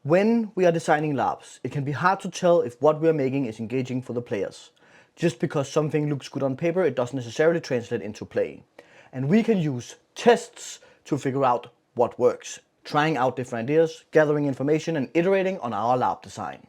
When we are designing LARPs, it can be hard to tell if what we are making is engaging for the players. Just because something looks good on paper, it doesn't necessarily translate into play. And we can use tests to figure out what works, trying out different ideas, gathering information and iterating on our LARP design.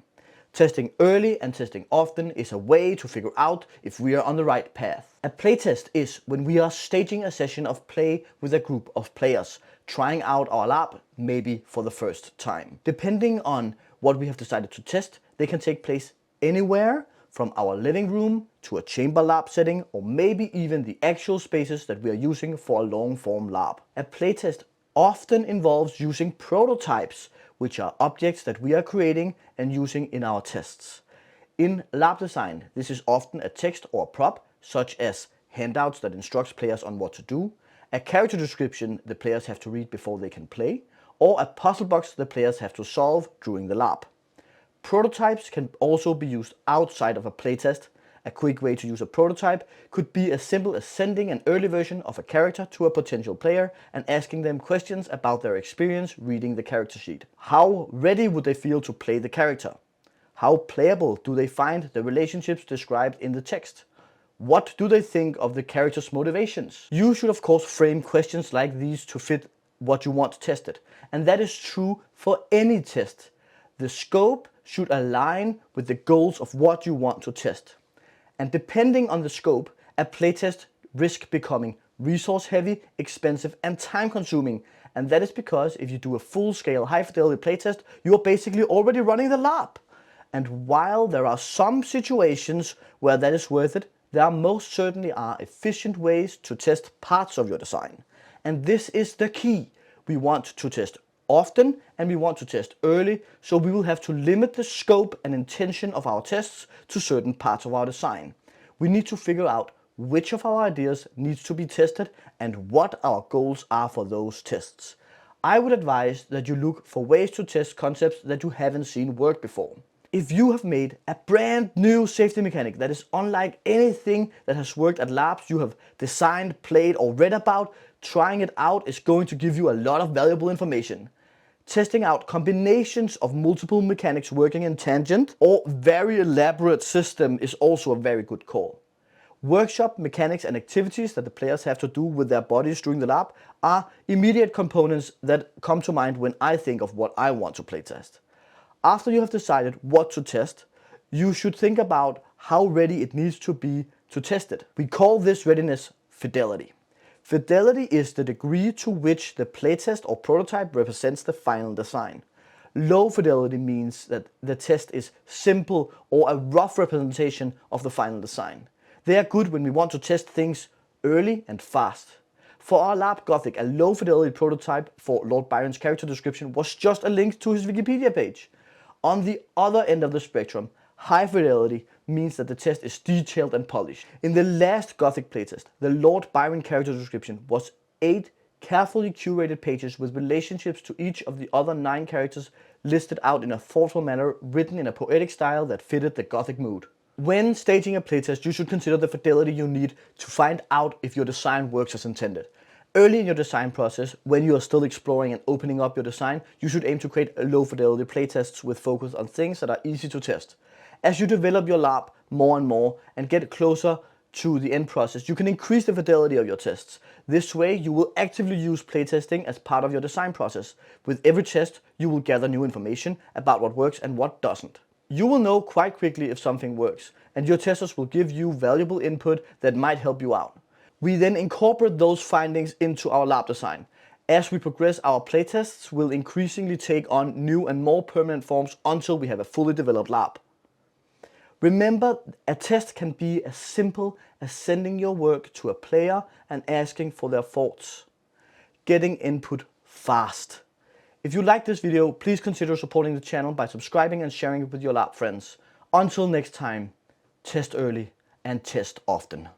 Testing early and testing often is a way to figure out if we are on the right path. A playtest is when we are staging a session of play with a group of players, trying out our LARP maybe for the first time. Depending on what we have decided to test, they can take place anywhere from our living room to a chamber LARP setting, or maybe even the actual spaces that we are using for a long form LARP. A playtest often involves using prototypes, which are objects that we are creating and using in our tests. In LARP design, this is often a text or a prop, such as handouts that instructs players on what to do, a character description the players have to read before they can play, or a puzzle box the players have to solve during the LARP. Prototypes can also be used outside of a playtest. A quick way to use a prototype could be as simple as sending an early version of a character to a potential player and asking them questions about their experience reading the character sheet. How ready would they feel to play the character? How playable do they find the relationships described in the text? What do they think of the character's motivations? You should of course frame questions like these to fit what you want tested, and that is true for any test. The scope should align with the goals of what you want to test. And depending on the scope, a playtest risks becoming resource heavy, expensive and time consuming. And that is because if you do a full scale high fidelity playtest, you are basically already running the LARP. And while there are some situations where that is worth it, there most certainly are efficient ways to test parts of your design. And this is the key. We want to test often and we want to test early, so we will have to limit the scope and intention of our tests to certain parts of our design. We need to figure out which of our ideas needs to be tested and what our goals are for those tests. I would advise that you look for ways to test concepts that you haven't seen work before. If you have made a brand new safety mechanic that is unlike anything that has worked at LARPs you have designed, played or read about, trying it out is going to give you a lot of valuable information. Testing out combinations of multiple mechanics working in tangent or very elaborate system is also a very good call. Workshop mechanics and activities that the players have to do with their bodies during the LARP are immediate components that come to mind when I think of what I want to playtest. After you have decided what to test, you should think about how ready it needs to be to test it. We call this readiness fidelity. Fidelity is the degree to which the playtest or prototype represents the final design. Low fidelity means that the test is simple or a rough representation of the final design. They are good when we want to test things early and fast. For our LARP Gothic, a low fidelity prototype for Lord Byron's character description was just a link to his Wikipedia page. On the other end of the spectrum, high fidelity means that the test is detailed and polished. In the last Gothic playtest, the Lord Byron character description was 8 carefully curated pages with relationships to each of the other 9 characters listed out in a thoughtful manner, written in a poetic style that fitted the Gothic mood. When staging a playtest, you should consider the fidelity you need to find out if your design works as intended. Early in your design process, when you are still exploring and opening up your design, you should aim to create low fidelity playtests with focus on things that are easy to test. As you develop your LARP more and more and get closer to the end process, you can increase the fidelity of your tests. This way, you will actively use playtesting as part of your design process. With every test, you will gather new information about what works and what doesn't. You will know quite quickly if something works, and your testers will give you valuable input that might help you out. We then incorporate those findings into our LARP design. As we progress, our playtests will increasingly take on new and more permanent forms until we have a fully developed LARP. Remember, a test can be as simple as sending your work to a player and asking for their thoughts. Getting input fast. If you like this video, please consider supporting the channel by subscribing and sharing it with your LARP friends. Until next time, test early and test often.